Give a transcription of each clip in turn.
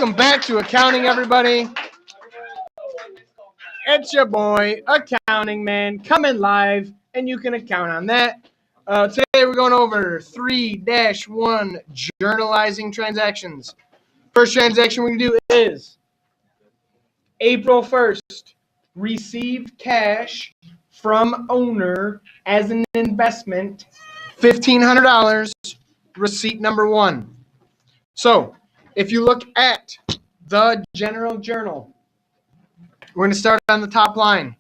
Welcome back to accounting, everybody. It's your boy, Accounting Man, coming live, and you can account on that. Today we're going over 3-1 journalizing transactions. First transaction we're going to do is April 1st, receive cash from owner as an investment, $1,500, receipt number 1. So, if you look at the General Journal, we're going to start on the top line.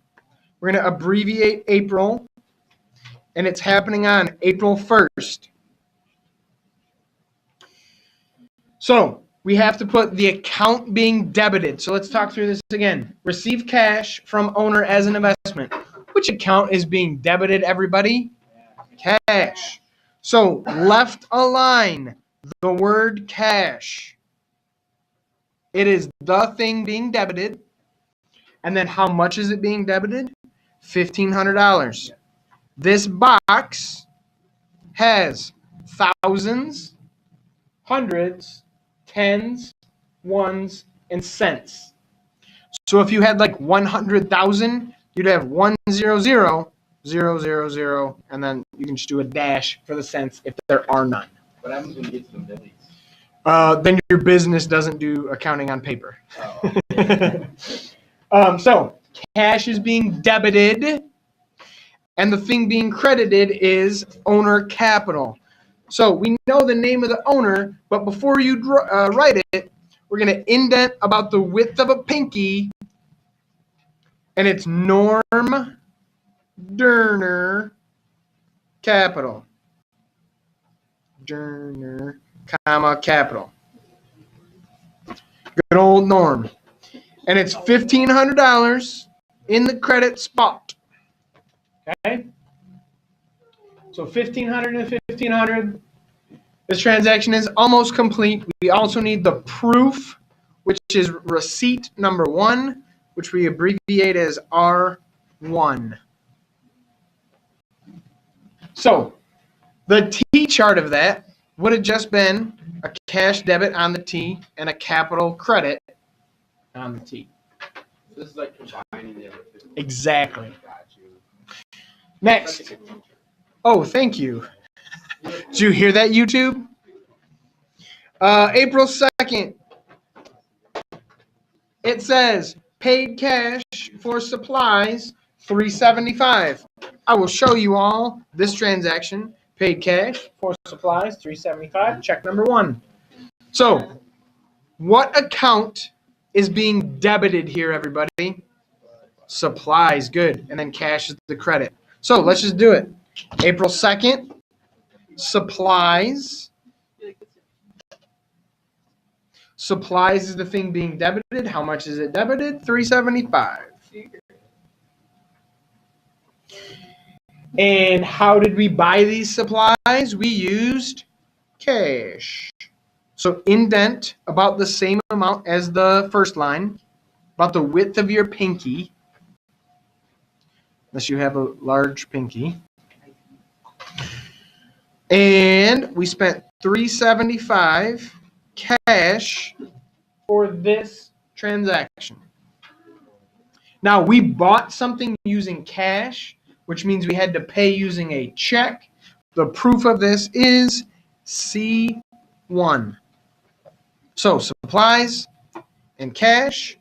We're going to abbreviate April, and it's happening on April 1st. So, we have to put the account being debited. So, let's talk through this again. Receive cash from owner as an investment. Which account is being debited, everybody? Cash. So, left align the word cash. It is the thing being debited. And then how much is it being debited? $1,500. This box has thousands, hundreds, tens, ones, and cents. So if you had like 100,000, you'd have 100,000, and then you can just do a dash for the cents if there are none. What happens when you get to the millies? Then your business doesn't do accounting on paper. Oh. So cash is being debited, and the thing being credited is owner capital. So we know the name of the owner, but before you write it, we're going to indent about the width of a pinky, and it's Norm Derner Capital. Derner, comma, capital. Good old Norm. And it's $1,500 in the credit spot. Okay? So $1,500 and $1,500. This transaction is almost complete. We also need the proof, which is receipt number 1, which we abbreviate as R1. So the T chart of that would have just been a cash debit on the T and a capital credit on the T. This is like combining the other two. Exactly. Got you. Next. Oh, thank you. Did you hear that, YouTube? April 2nd. It says paid cash for supplies, $375. I will show you all this transaction. Paid cash for supplies, $375. Check number 1. So, what account is being debited here, everybody? Supplies, good. And then cash is the credit. So, let's just do it. April 2nd, supplies. Supplies is the thing being debited. How much is it debited? $375. And how did we buy these supplies? We used cash. So indent about the same amount as the first line, about the width of your pinky, unless you have a large pinky. And we spent $375 cash for this transaction. Now, we bought something using cash, which means we had to pay using a check. The proof of this is C1. So, supplies and cash,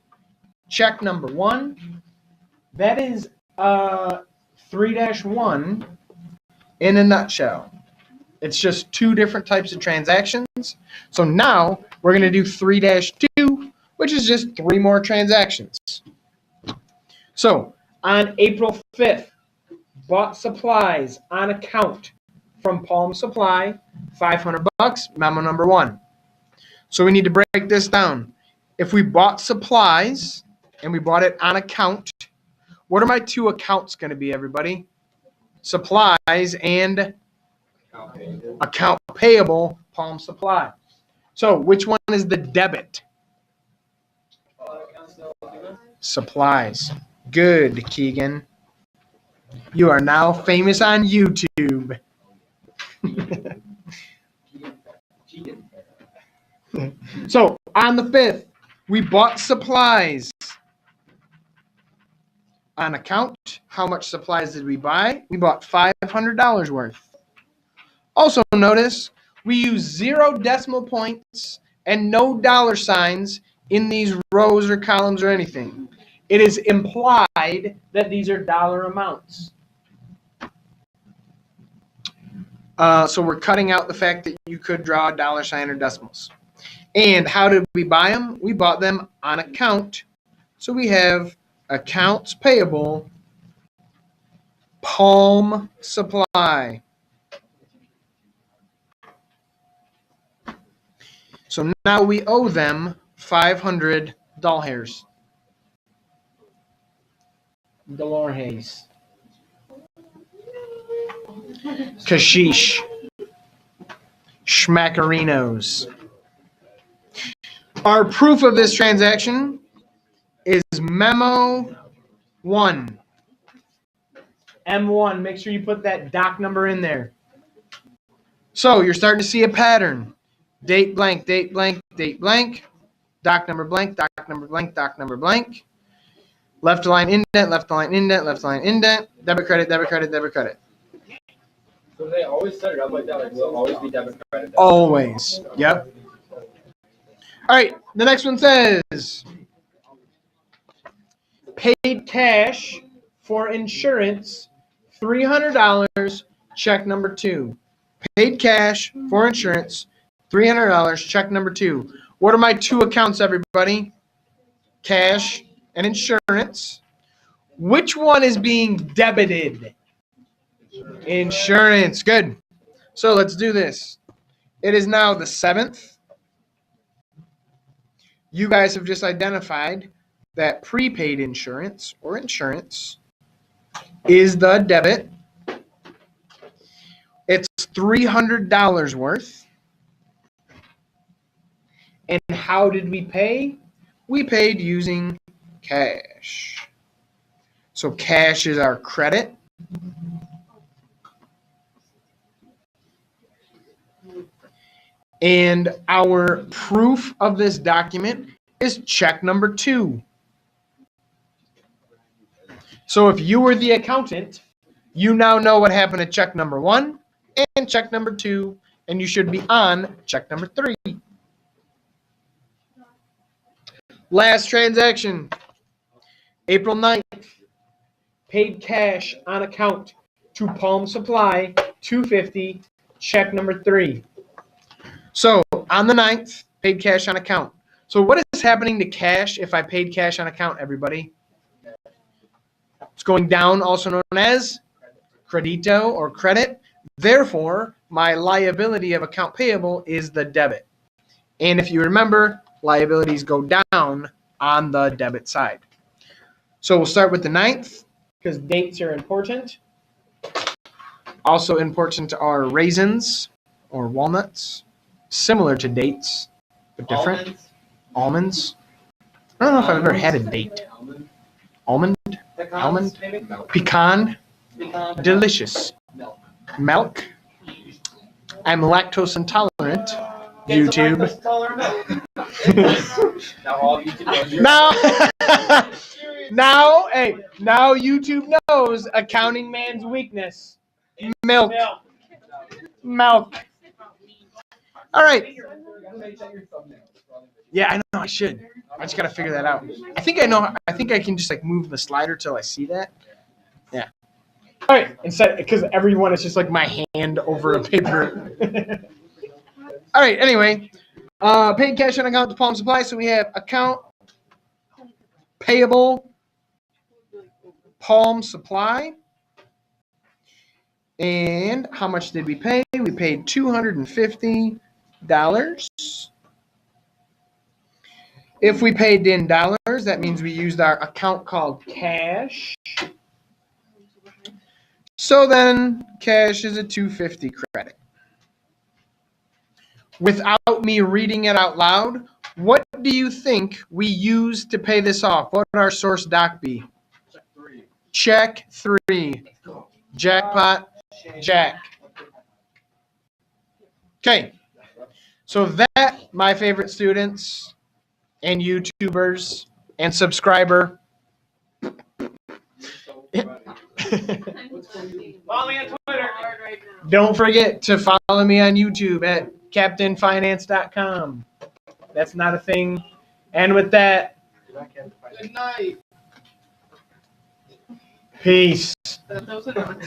check number 1. That is 3-1 in a nutshell. It's just 2 different types of transactions. So now we're going to do 3-2, which is just 3 more transactions. So on April 5th, bought supplies on account from Palm Supply, $500, memo number 1. So we need to break this down. If we bought supplies and we bought it on account, what are my 2 accounts going to be, everybody? Supplies and account payable, Palm Supply. So which one is the debit? Supplies. Good, Keegan. You are now famous on YouTube. So on the 5th, We bought supplies on account. How much supplies did we buy? We bought $500 worth. Also notice we use 0 decimal points and no dollar signs in these rows or columns or anything. It is implied that these are dollar amounts. So we're cutting out the fact that you could draw a dollar sign or decimals. And how did we buy them? We bought them on account. So we have accounts payable, Palm Supply. So now we owe them 500 doll hairs. Dolores. Kashish. Schmackerinos. Our proof of this transaction is memo 1. M1. Make sure you put that doc number in there. So you're starting to see a pattern. Date blank, date blank, date blank. Doc number blank, doc number blank, doc number blank. Left line indent, left line indent, left line indent. Debit, credit, debit, credit, debit, credit. So they always set it up like that. Like will always be debit credit. Always. Yep. All right. The next one says paid cash for insurance, $300. Check number 2. Paid cash for insurance, $300. Check number 2. What are my 2 accounts, everybody? Cash and insurance. Which one is being debited? Insurance. Good. So let's do this. It is now the 7th. You guys have just identified that prepaid insurance or insurance is the debit. It's $300 worth. And how did we pay? We paid using cash. So cash is our credit. And our proof of this document is check number 2. So if you were the accountant, you now know what happened to check number 1 and check number 2, and you should be on check number 3. Last transaction, April 9th, paid cash on account to Palm Supply, $250, check number 3. So on the 9th, paid cash on account. So what is happening to cash if I paid cash on account, everybody? It's going down, also known as credito or credit. Therefore, my liability of account payable is the debit. And if you remember, liabilities go down on the debit side. So we'll start with the 9th because dates are important. Also important are raisins or walnuts, similar to dates, but different. Almonds. I don't know if I've ever had a date. Almond? Almond? Pecan? Delicious. Milk? I'm lactose intolerant. YouTube. Now YouTube knows accounting man's weakness. Milk. All right. Yeah, I know I should. I just got to figure that out. I think I know. I think I can just like move the slider till I see that. Yeah. All right. Instead, because everyone is just like my hand over a paper. All right. Anyway, paid cash on account to Palm Supply. So we have account payable Palm Supply. And how much did we pay? We paid $250. If we paid in dollars, that means we used our account called cash. So then cash is a $250 credit. Without me reading it out loud, what do you think we used to pay this off? What would our source doc be? Check 3. Jackpot, Jack. Okay. So that, my favorite students, and YouTubers and subscriber. Follow me on Twitter. Don't forget to follow me on YouTube at CaptainFinance.com. That's not a thing. And with that, Good night. peace. Those are not